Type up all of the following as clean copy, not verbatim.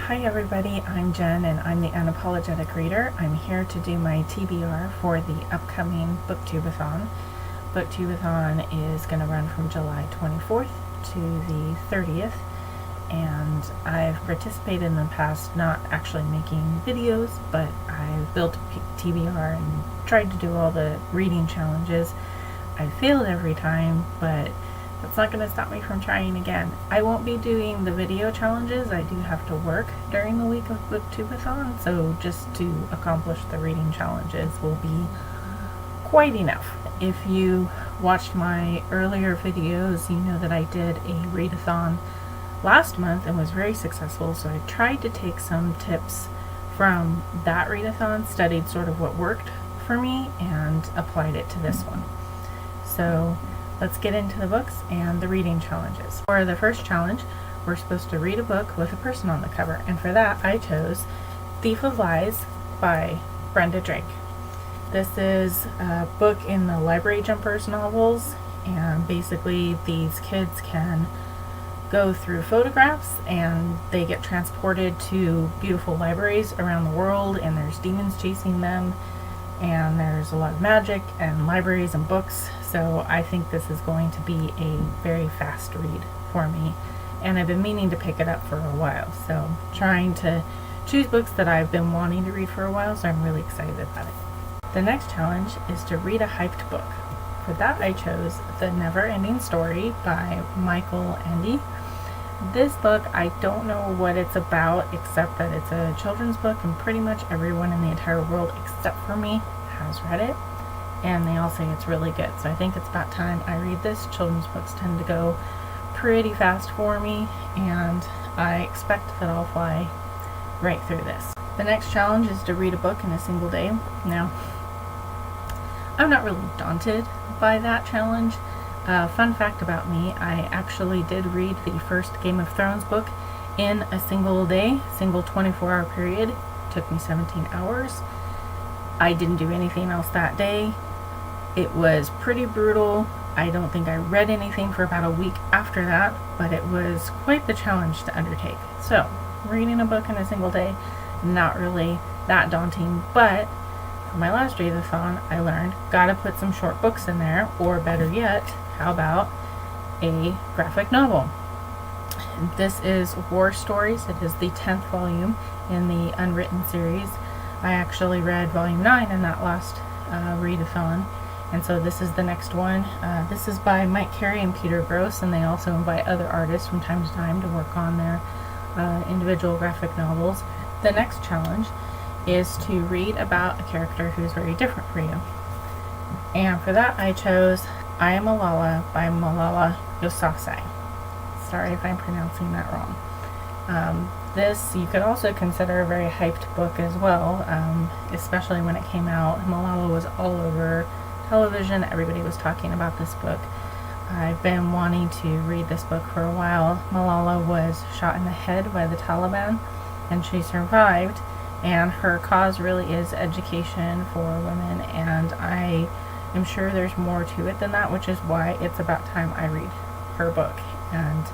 Hi everybody, I'm Jen and I'm the Unapologetic Reader. I'm here to do my TBR for the upcoming Booktube-A-Thon. Booktube-A-Thon is going to run from July 24th to the 30th, and I've participated in the past, not actually making videos, but I've built a TBR and tried to do all the reading challenges. I failed every time, but that's not going to stop me from trying again. I won't be doing the video challenges. I do have to work during the week of Booktube-A-Thon, so just to accomplish the reading challenges will be quite enough. If you watched my earlier videos, you know that I did a Readathon last month and was very successful, so I tried to take some tips from that Readathon, studied sort of what worked for me, and applied it to this one. So let's get into the books and the reading challenges. For the first challenge, we're supposed to read a book with a person on the cover, and for that I chose Thief of Lies by Brenda Drake. This is a book in the Library Jumpers novels, and basically these kids can go through photographs and they get transported to beautiful libraries around the world, and there's demons chasing them, and there's a lot of magic and libraries and books. So I think this is going to be a very fast read for me, and I've been meaning to pick it up for a while, so trying to choose books that I've been wanting to read for a while, so I'm really excited about it. The next challenge is to read a hyped book. For that I chose The Never Ending Story by Michael Ende. This book, I don't know what it's about except that it's a children's book, and pretty much everyone in the entire world except for me has read it, and they all say it's really good. So I think it's about time I read this. Children's books tend to go pretty fast for me, and I expect that I'll fly right through this. The next challenge is to read a book in a single day. Now, I'm not really daunted by that challenge. Fun fact about me, I actually did read the first Game of Thrones book in a single day, single 24-hour period. It took me 17 hours. I didn't do anything else that day. It was pretty brutal. I don't think I read anything for about a week after that, but it was quite the challenge to undertake. So, reading a book in a single day, not really that daunting, but for my last Readathon, I learned gotta put some short books in there, or better yet, how about a graphic novel? This is War Stories. It is the 10th volume in the Unwritten series. I actually read volume 9 in that last Readathon, and so this is the next one. This is by Mike Carey and Peter Gross, and they also invite other artists from time to time to work on their individual graphic novels. The next challenge is to read about a character who's very different for you. And for that I chose I Am Malala by Malala Yousafzai. Sorry if I'm pronouncing that wrong. This you could also consider a very hyped book as well, especially when it came out. Malala was all over television. Everybody was talking about this book. I've been wanting to read this book for a while. Malala was shot in the head by the Taliban, and she survived, and her cause really is education for women, and I am sure there's more to it than that, which is why it's about time I read her book. And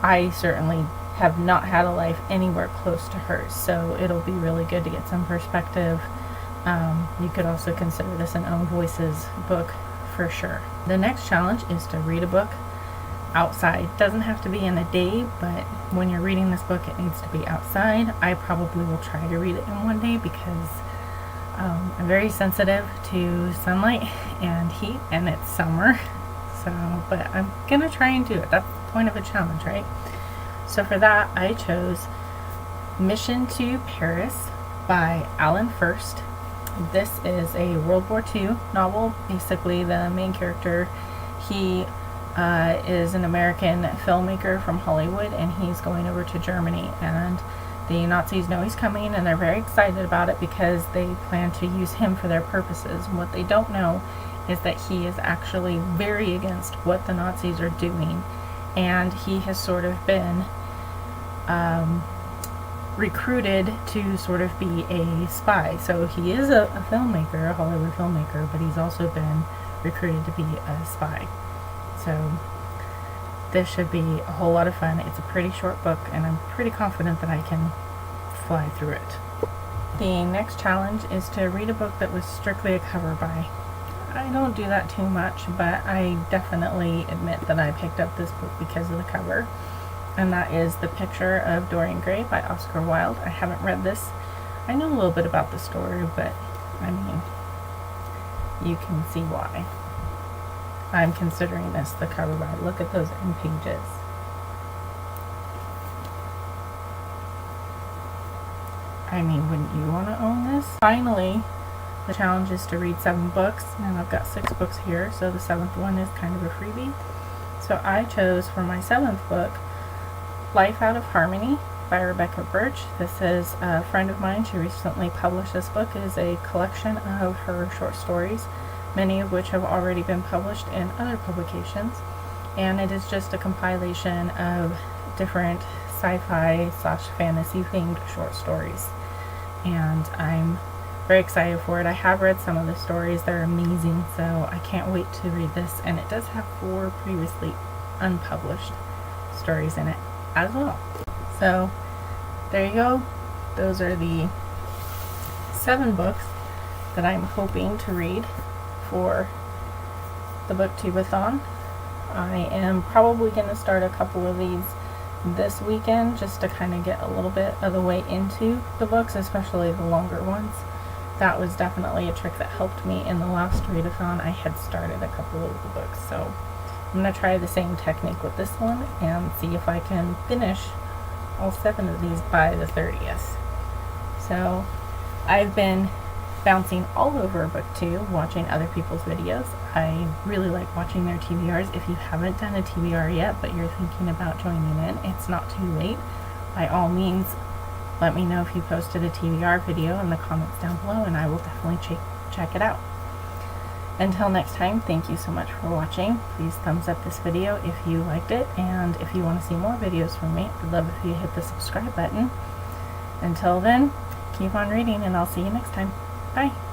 I certainly have not had a life anywhere close to hers, so it'll be really good to get some perspective. You could also consider this an Own Voices book for sure. The next challenge is to read a book outside. Doesn't have to be in a day, but when you're reading this book, it needs to be outside. I probably will try to read it in one day because I'm very sensitive to sunlight and heat, and it's summer. So, but I'm gonna try and do it. That's the point of a challenge, right? So for that, I chose Mission to Paris by Alan First. This is a World War II novel. Basically, the main character, he is an American filmmaker from Hollywood, and he's going over to Germany, and the Nazis know he's coming, and they're very excited about it because they plan to use him for their purposes. And what they don't know is that he is actually very against what the Nazis are doing, and he has sort of been recruited to sort of be a spy. So he is a filmmaker, a Hollywood filmmaker, but he's also been recruited to be a spy. So this should be a whole lot of fun. It's a pretty short book, and I'm pretty confident that I can fly through it. The next challenge is to read a book that was strictly a cover buy. I don't do that too much, but I definitely admit that I picked up this book because of the cover, and that is The Picture of Dorian Gray by Oscar Wilde. I haven't read this. I know a little bit about the story, but I mean, you can see why I'm considering this the cover buy. Look at those end pages. I mean, wouldn't you want to own this? Finally, the challenge is to read 7 books, and I've got 6 books here, so the 7th one is kind of a freebie. So I chose for my 7th book, Life Out of Harmony by Rebecca Birch. This is a friend of mine. She recently published this book. It is a collection of her short stories, many of which have already been published in other publications, and it is just a compilation of different sci-fi / fantasy themed short stories, and I'm very excited for it. I have read some of the stories. They're amazing, so I can't wait to read this, and it does have 4 previously unpublished stories in it as well. So there you go. Those are the 7 books that I'm hoping to read for the Booktube-A-Thon. I am probably going to start a couple of these this weekend just to kind of get a little bit of the way into the books, especially the longer ones. That was definitely a trick that helped me in the last Readathon. I had started a couple of the books, so I'm going to try the same technique with this one and see if I can finish all 7 of these by the 30th. So I've been bouncing all over Booktube, watching other people's videos. I really like watching their TBRs. If you haven't done a TBR yet, but you're thinking about joining in, it's not too late. By all means, let me know if you posted a TBR video in the comments down below, and I will definitely check it out. Until next time, thank you so much for watching. Please thumbs up this video if you liked it, and if you want to see more videos from me, I'd love if you hit the subscribe button. Until then, keep on reading, and I'll see you next time. Bye!